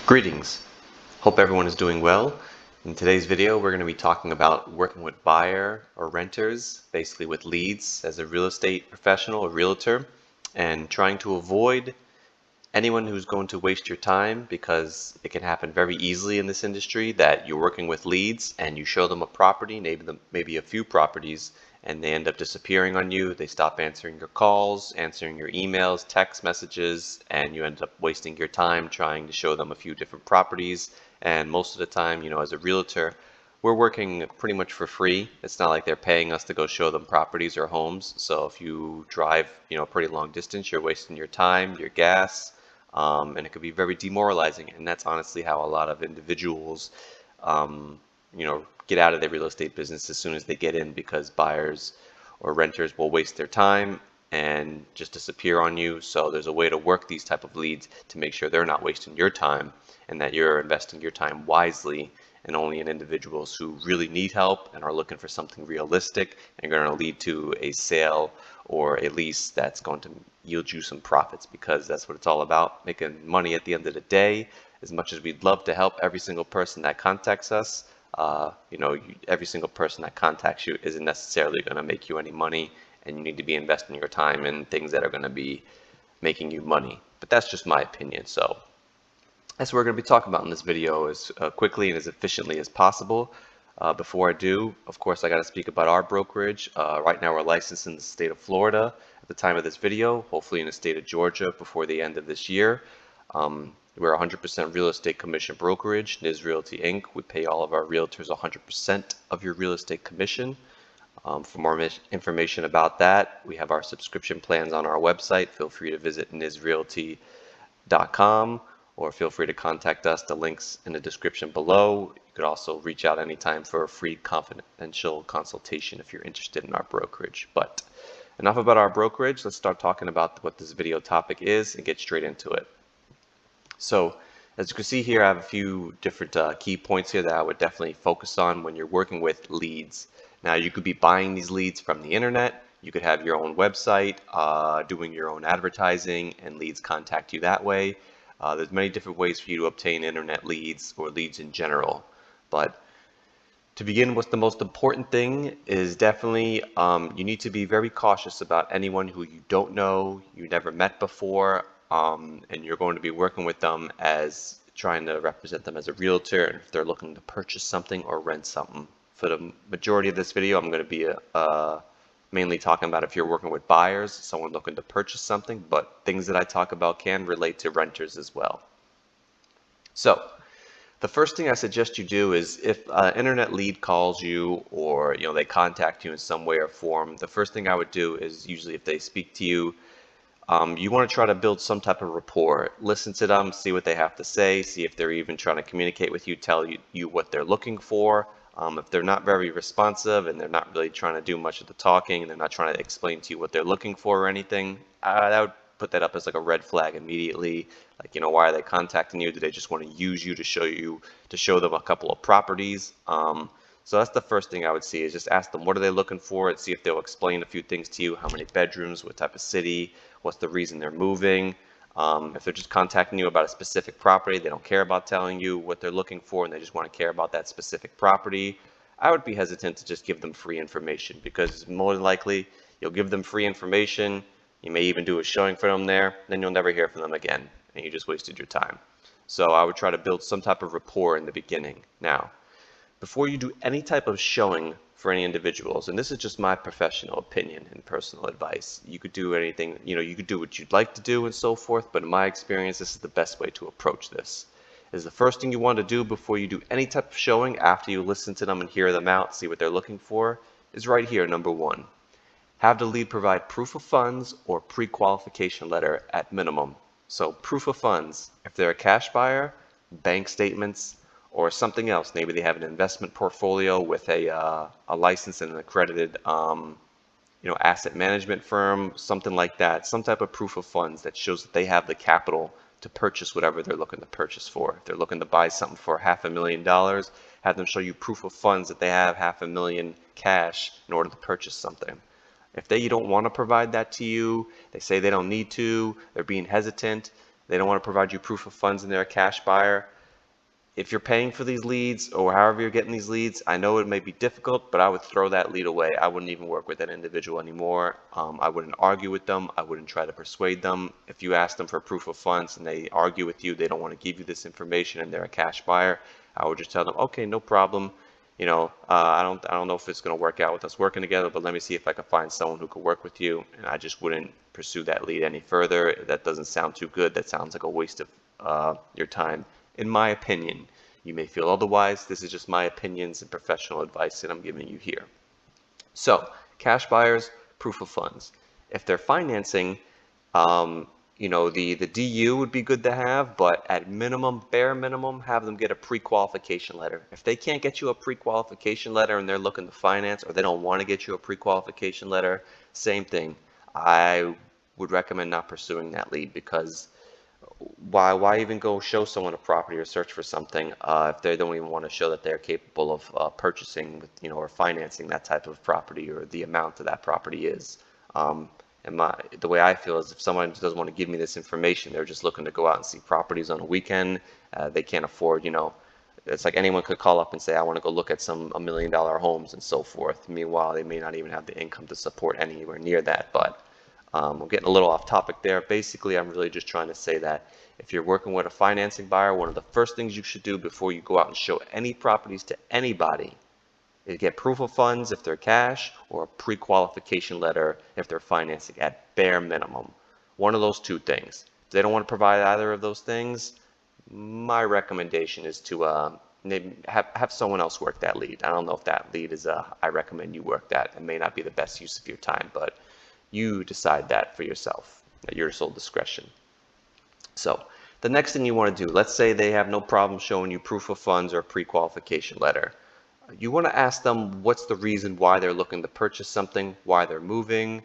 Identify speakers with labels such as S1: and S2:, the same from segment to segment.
S1: Greetings. Hope everyone is doing well. In today's video, we're going to be talking about working with buyer or renters, basically with leads as a real estate professional, a realtor, and trying to avoid anyone who's going to waste your time, because it can happen very easily in this industry that you're working with leads and you show them a property, maybe a few properties, and they end up disappearing on you. They stop answering your calls, answering your emails, text messages, and you end up wasting your time trying to show them a few different properties. And most of the time, as a realtor, we're working pretty much for free. It's not like they're paying us to go show them properties or homes. So if you drive, a pretty long distance, you're wasting your time, your gas, and it could be very demoralizing. And that's honestly how a lot of individuals, get out of their real estate business as soon as they get in, because buyers or renters will waste their time and just disappear on you. So there's a way to work these type of leads to make sure they're not wasting your time and that you're investing your time wisely and only in individuals who really need help and are looking for something realistic and going to lead to a sale or a lease that's going to yield you some profits, because that's what it's all about, making money at the end of the day. As much as we'd love to help every single person that contacts us, every single person that contacts you isn't necessarily going to make you any money, and you need to be investing your time in things that are going to be making you money. But that's just my opinion. So that's what we're going to be talking about in this video, as quickly and as efficiently as possible. Before I do, of course, I got to speak about our brokerage. Right now we're licensed in the state of Florida at the time of this video, hopefully in the state of Georgia before the end of this year. We're 100% real estate commission brokerage, NIS Realty Inc. We pay all of our realtors 100% of your real estate commission. For more information about that, we have our subscription plans on our website. Feel free to visit nisrealty.com, or feel free to contact us. The link's in the description below. You could also reach out anytime for a free confidential consultation if you're interested in our brokerage. But enough about our brokerage. Let's start talking about what this video topic is and get straight into it. So as you can see here, I have a few different key points here that I would definitely focus on when you're working with leads. Now, you could be buying these leads from the internet. You could have your own website, doing your own advertising, and leads contact you that way. There's many different ways for you to obtain internet leads or leads in general. But to begin with, the most important thing is definitely you need to be very cautious about anyone who you don't know, you never met before, and you're going to be working with them as trying to represent them as a realtor, and if they're looking to purchase something or rent something. For the majority of this video, I'm going to be mainly talking about if you're working with buyers, someone looking to purchase something, but things that I talk about can relate to renters as well. So the first thing I suggest you do is, if an internet lead calls you, or they contact you in some way or form, the first thing I would do is, usually if they speak to you, you want to try to build some type of rapport. Listen to them, see what they have to say, see if they're even trying to communicate with you, tell you what they're looking for. If they're not very responsive and they're not really trying to do much of the talking, and they're not trying to explain to you what they're looking for or anything, I would put that up as like a red flag immediately. Like, why are they contacting you? Do they just want to use you to show them a couple of properties? So that's the first thing I would see, is just ask them what are they looking for, and see if they'll explain a few things to you. How many bedrooms, what type of city, what's the reason they're moving. If they're just contacting you about a specific property, they don't care about telling you what they're looking for, and they just want to care about that specific property, I would be hesitant to just give them free information, because more than likely you'll give them free information, you may even do a showing for them there, then you'll never hear from them again, and you just wasted your time. So I would try to build some type of rapport in the beginning. Now, before you do any type of showing for any individuals, and this is just my professional opinion and personal advice, you could do anything, you could do what you'd like to do and so forth, but in my experience, this is the best way to approach this. Is the first thing you want to do before you do any type of showing, after you listen to them and hear them out, see what they're looking for, is right here, number one. Have the lead provide proof of funds or pre-qualification letter at minimum. So proof of funds, if they're a cash buyer, bank statements, or something else. Maybe they have an investment portfolio with a licensed and accredited asset management firm, something like that. Some type of proof of funds that shows that they have the capital to purchase whatever they're looking to purchase for. If they're looking to buy something for $500,000, have them show you proof of funds that they have $500,000 cash in order to purchase something. If they don't want to provide that to you, they say they don't need to, they're being hesitant, they don't want to provide you proof of funds and they're a cash buyer, if you're paying for these leads or however you're getting these leads, I know it may be difficult, but I would throw that lead away. I wouldn't even work with that individual anymore. I wouldn't argue with them. I wouldn't try to persuade them. If you ask them for proof of funds and they argue with you, they don't want to give you this information and they're a cash buyer, I would just tell them, okay, no problem. I don't know if it's going to work out with us working together, but let me see if I can find someone who could work with you. And I just wouldn't pursue that lead any further. That doesn't sound too good. That sounds like a waste of your time. In my opinion, you may feel otherwise. This is just my opinions and professional advice that I'm giving you here. So, cash buyers, proof of funds. If they're financing, the DU would be good to have, but at minimum, bare minimum, have them get a pre-qualification letter. If they can't get you a pre-qualification letter and they're looking to finance, or they don't want to get you a pre-qualification letter, same thing. I would recommend not pursuing that lead, because why even go show someone a property or search for something if they don't even want to show that they're capable of purchasing with, or financing that type of property, or the amount of that property is. And the way I feel is, if someone doesn't want to give me this information, they're just looking to go out and see properties on a weekend. They can't afford, it's like anyone could call up and say, I want to go look at some $1 million homes and so forth. Meanwhile, they may not even have the income to support anywhere near that. But I'm getting a little off topic there. Basically, I'm really just trying to say that if you're working with a financing buyer, one of the first things you should do before you go out and show any properties to anybody is get proof of funds if they're cash, or a pre-qualification letter if they're financing, at bare minimum. One of those two things. If they don't want to provide either of those things, my recommendation is to maybe have someone else work that lead. I don't know if that lead is I recommend you work that. It may not be the best use of your time, but you decide that for yourself at your sole discretion. So the next thing you want to do, let's say they have no problem showing you proof of funds or a pre-qualification letter. You want to ask them what's the reason why they're looking to purchase something, why they're moving.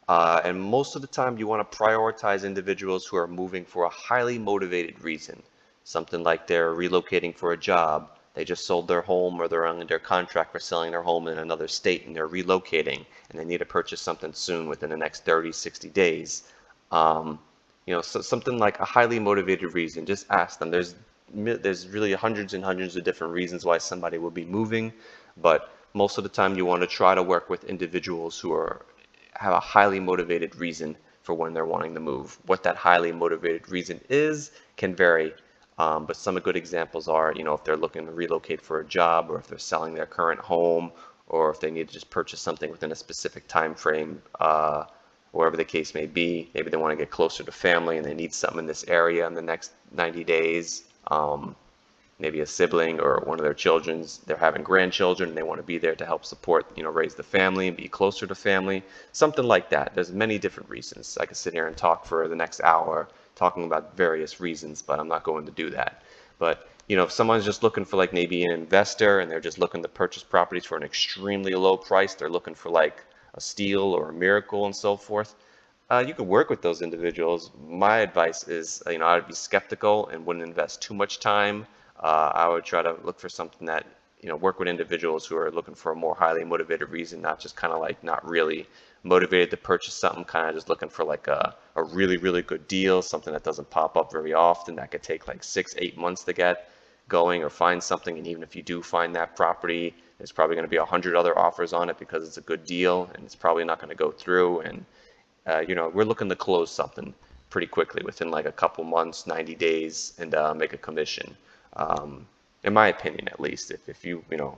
S1: And most of the time you want to prioritize individuals who are moving for a highly motivated reason. Something like they're relocating for a job, they just sold their home, or they're under contract for selling their home in another state and they're relocating and they need to purchase something soon within the next 30, 60 days. So something like a highly motivated reason, just ask them. There's really hundreds and hundreds of different reasons why somebody will be moving, but most of the time you want to try to work with individuals who have a highly motivated reason for when they're wanting to move. What that highly motivated reason is can vary, but some good examples are, if they're looking to relocate for a job, or if they're selling their current home, or if they need to just purchase something within a specific time frame, wherever the case may be. Maybe they want to get closer to family and they need something in this area in the next 90 days. Maybe a sibling or one of their children's, they're having grandchildren and they want to be there to help support, raise the family and be closer to family, something like that. There's many different reasons. I could sit here and talk for the next hour talking about various reasons, but I'm not going to do that. But if someone's just looking for like maybe an investor and they're just looking to purchase properties for an extremely low price, they're looking for like a steal or a miracle and so forth, you could work with those individuals. My advice is, I would be skeptical and wouldn't invest too much time. I would try to look for something that, work with individuals who are looking for a more highly motivated reason, not just kind of like not really motivated to purchase something, kind of just looking for like a really, really good deal, something that doesn't pop up very often, that could take like 6-8 months to get going, or find something. And even if you do find that property, there's probably going to be 100 other offers on it because it's a good deal and it's probably not going to go through. And we're looking to close something pretty quickly within like a couple months, 90 days, and make a commission. In my opinion, at least, if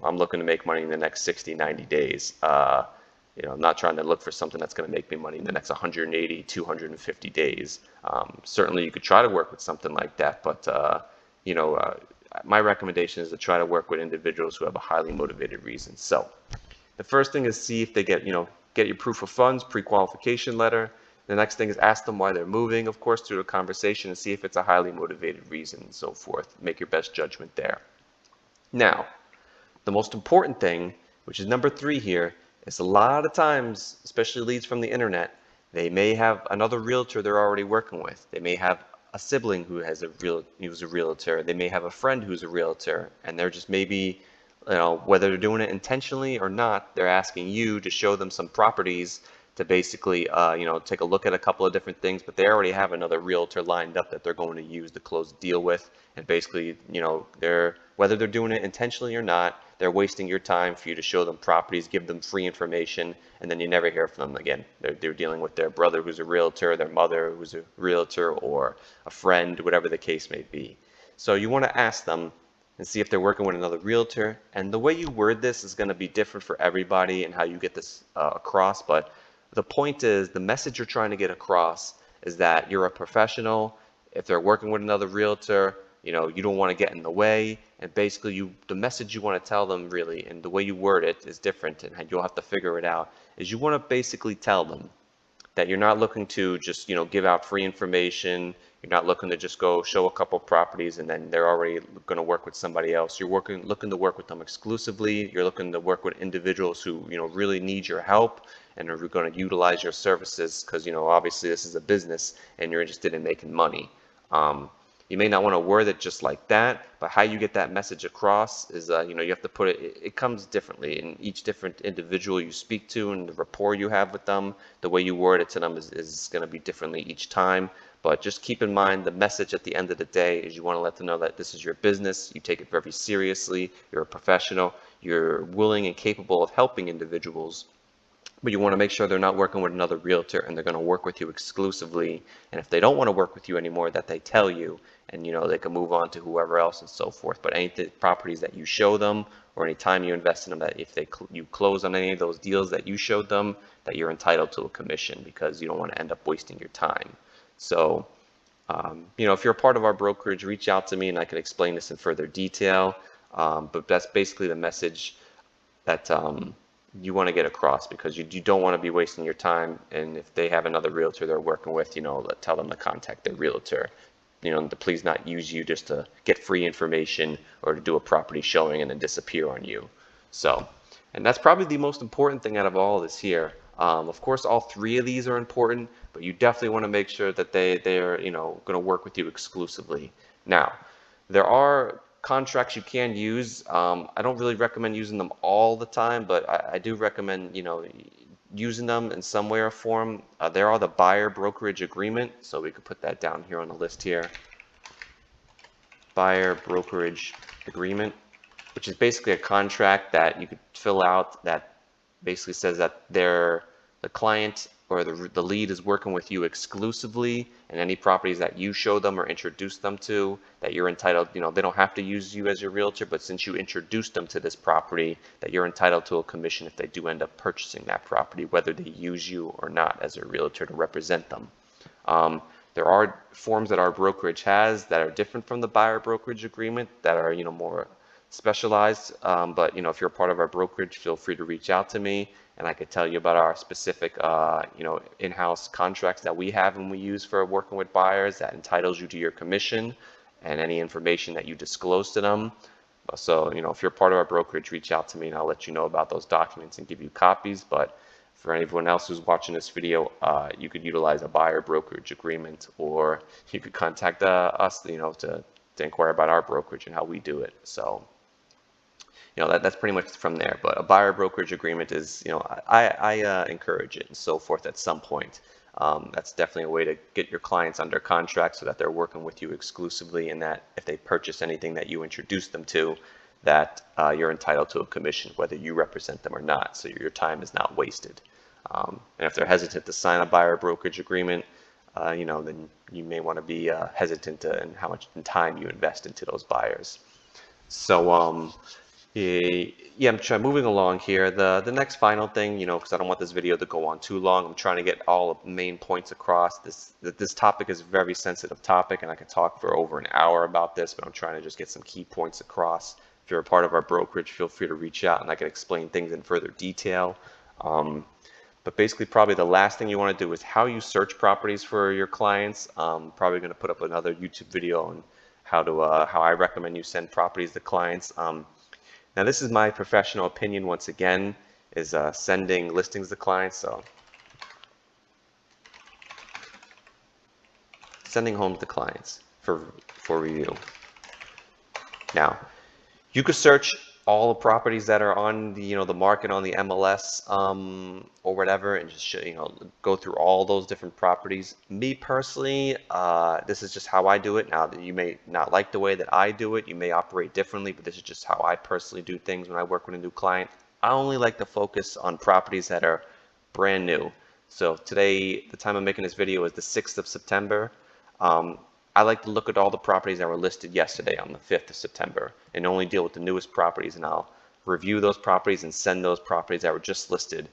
S1: I'm looking to make money in the next 60, 90 days. I'm not trying to look for something that's going to make me money in the next 180, 250 days. Certainly you could try to work with something like that, but my recommendation is to try to work with individuals who have a highly motivated reason. So the first thing is see if they get your proof of funds, pre-qualification letter. The next thing is ask them why they're moving, of course, through a conversation, and see if it's a highly motivated reason and so forth. Make your best judgment there. Now, the most important thing, which is number 3 here, is a lot of times, especially leads from the internet, they may have another realtor they're already working with. They may have a sibling who's a realtor. They may have a friend who's a realtor, and they're just maybe, whether they're doing it intentionally or not, they're asking you to show them some properties to basically, take a look at a couple of different things, but they already have another realtor lined up that they're going to use to close the deal with. And basically, whether they're doing it intentionally or not, they're wasting your time for you to show them properties, give them free information, and then you never hear from them again. They're dealing with their brother who's a realtor, their mother who's a realtor, or a friend, whatever the case may be. So you want to ask them and see if they're working with another realtor. And the way you word this is going to be different for everybody and how you get this across. But the point is, the message you're trying to get across is that you're a professional. If they're working with another realtor, you don't want to get in the way. And basically, the message you want to tell them, really, and the way you word it is different, and you'll have to figure it out, is you want to basically tell them that you're not looking to just, give out free information. You're not looking to just go show a couple properties and then they're already going to work with somebody else. You're looking to work with them exclusively. You're looking to work with individuals who, really need your help and are going to utilize your services because, obviously this is a business and you're interested in making money. You may not want to word it just like that, but how you get that message across is, you have to put it comes differently in each different individual you speak to and the rapport you have with them. The way you word it to them is going to be differently each time. But just keep in mind the message at the end of the day is you want to let them know that this is your business. You take it very seriously. You're a professional. You're willing and capable of helping individuals. But you want to make sure they're not working with another realtor and they're going to work with you exclusively. And if they don't want to work with you anymore, that they tell you and, they can move on to whoever else and so forth. But any properties that you show them or any time you invest in them, that if you close on any of those deals that you showed them, that you're entitled to a commission because you don't want to end up wasting your time. So, if you're a part of our brokerage, reach out to me and I can explain this in further detail. But that's basically the message that you want to get across because you don't want to be wasting your time. And if they have another realtor they're working with, tell them to contact their realtor. To please not use you just to get free information or to do a property showing and then disappear on you. So, and that's probably the most important thing out of all of this here. Of course, all three of these are important, but you definitely want to make sure that they're going to work with you exclusively. Now, there are contracts you can use. I don't really recommend using them all the time, but I do recommend using them in some way or form. There are the buyer brokerage agreement, so we could put that down here on the list here. Buyer brokerage agreement, which is basically a contract that you could fill out that basically says that the client or the lead is working with you exclusively, and any properties that you show them or introduce them to, that you're entitled, they don't have to use you as your realtor, but since you introduced them to this property, that you're entitled to a commission if they do end up purchasing that property, whether they use you or not as a realtor to represent them. There are forms that our brokerage has that are different from the buyer brokerage agreement that are, more specialized. But, if you're a part of our brokerage, feel free to reach out to me and I could tell you about our specific, in-house contracts that we have and we use for working with buyers that entitles you to your commission and any information that you disclose to them. So, if you're part of our brokerage, reach out to me and I'll let you know about those documents and give you copies. But for anyone else who's watching this video, you could utilize a buyer brokerage agreement, or you could contact us, to inquire about our brokerage and how we do it. So, that's pretty much from there. But a buyer brokerage agreement is, I encourage it and so forth at some point. That's definitely a way to get your clients under contract so that they're working with you exclusively, and that if they purchase anything that you introduce them to, that you're entitled to a commission, whether you represent them or not, so your time is not wasted. And if they're hesitant to sign a buyer brokerage agreement, then you may want to be hesitant in how much time you invest into those buyers. So, yeah, I'm moving along here. The next final thing, because I don't want this video to go on too long, I'm trying to get all the main points across. This topic is a very sensitive topic, and I could talk for over an hour about this, but I'm trying to just get some key points across. If you're a part of our brokerage, feel free to reach out and I can explain things in further detail. But basically, probably the last thing you want to do is how you search properties for your clients. Probably going to put up another YouTube video on how I recommend you send properties to clients. Now, this is my professional opinion, once again, is sending listings to clients. So, sending homes to clients for review. Now, you could search all the properties that are on the the market on the MLS or whatever, and just go through all those different properties. Me personally, this is just how I do it. Now, you may not like the way that I do it, you may operate differently, but this is just how I personally do things when I work with a new client. I only like to focus on properties that are brand new. So today, the time I'm making this video is the 6th of September. I like to look at all the properties that were listed yesterday on the 5th of September and only deal with the newest properties, and I'll review those properties and send those properties that were just listed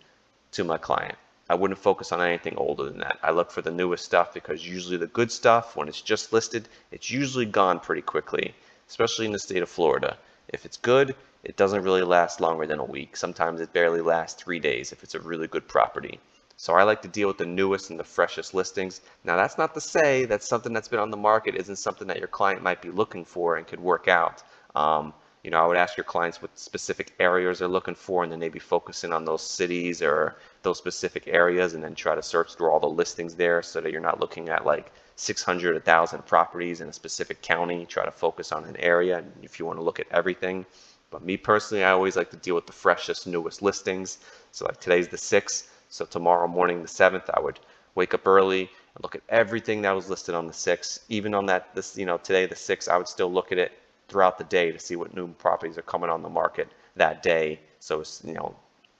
S1: to my client. I wouldn't focus on anything older than that. I look for the newest stuff because usually the good stuff, when it's just listed, it's usually gone pretty quickly, especially in the state of Florida. If it's good, it doesn't really last longer than a week. Sometimes it barely lasts 3 days if it's a really good property. So I like to deal with the newest and the freshest listings. Now, that's not to say that something that's been on the market isn't something that your client might be looking for and could work out. I would ask your clients what specific areas they're looking for, and then maybe focusing on those cities or those specific areas, and then try to search through all the listings there so that you're not looking at like 600, 1,000 properties in a specific county. Try to focus on an area, and if you want to look at everything. But me personally, I always like to deal with the freshest, newest listings. So like today's the 6th. So tomorrow morning, the 7th, I would wake up early and look at everything that was listed on the 6th. Even on today, the 6th, I would still look at it throughout the day to see what new properties are coming on the market that day. So,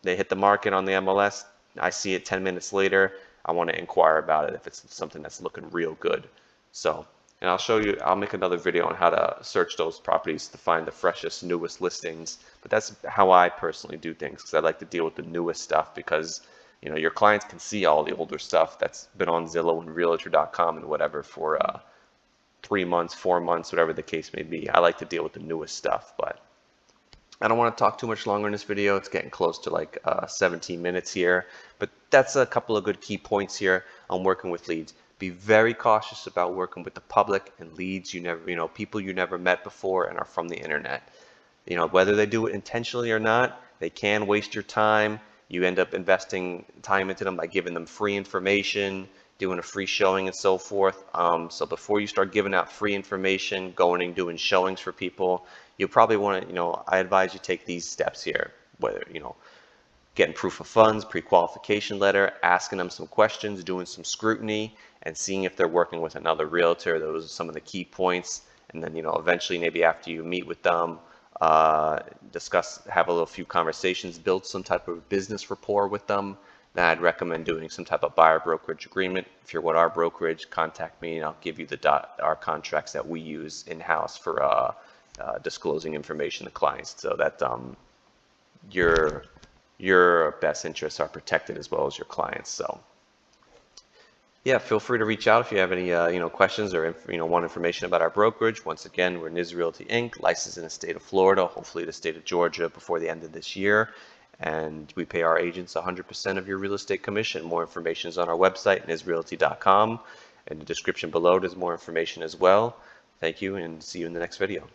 S1: they hit the market on the MLS, I see it 10 minutes later, I want to inquire about it if it's something that's looking real good. So, and I'll make another video on how to search those properties to find the freshest, newest listings. But that's how I personally do things, because I like to deal with the newest stuff, because your clients can see all the older stuff that's been on Zillow and Realtor.com and whatever for 3 months, 4 months, whatever the case may be. I like to deal with the newest stuff, but I don't want to talk too much longer in this video. It's getting close to like 17 minutes here, but that's a couple of good key points here on working with leads. Be very cautious about working with the public and leads people you never met before and are from the internet. Whether they do it intentionally or not, they can waste your time. You end up investing time into them by giving them free information, doing a free showing and so forth. So before you start giving out free information, going and doing showings for people, you probably want to, I advise you take these steps here, whether, getting proof of funds, pre-qualification letter, asking them some questions, doing some scrutiny, and seeing if they're working with another realtor. Those are some of the key points. And then, eventually, maybe after you meet with them, have a few conversations, build some type of business rapport with them. Then I'd recommend doing some type of buyer brokerage agreement. If you're with our brokerage, contact me and I'll give you our contracts that we use in-house for disclosing information to clients, so that your best interests are protected as well as your clients. So yeah, feel free to reach out if you have any questions or want information about our brokerage. Once again, we're NIS Realty Inc., licensed in the state of Florida, hopefully the state of Georgia before the end of this year. And we pay our agents 100% of your real estate commission. More information is on our website, nisrealty.com. In the description below, there's more information as well. Thank you, and see you in the next video.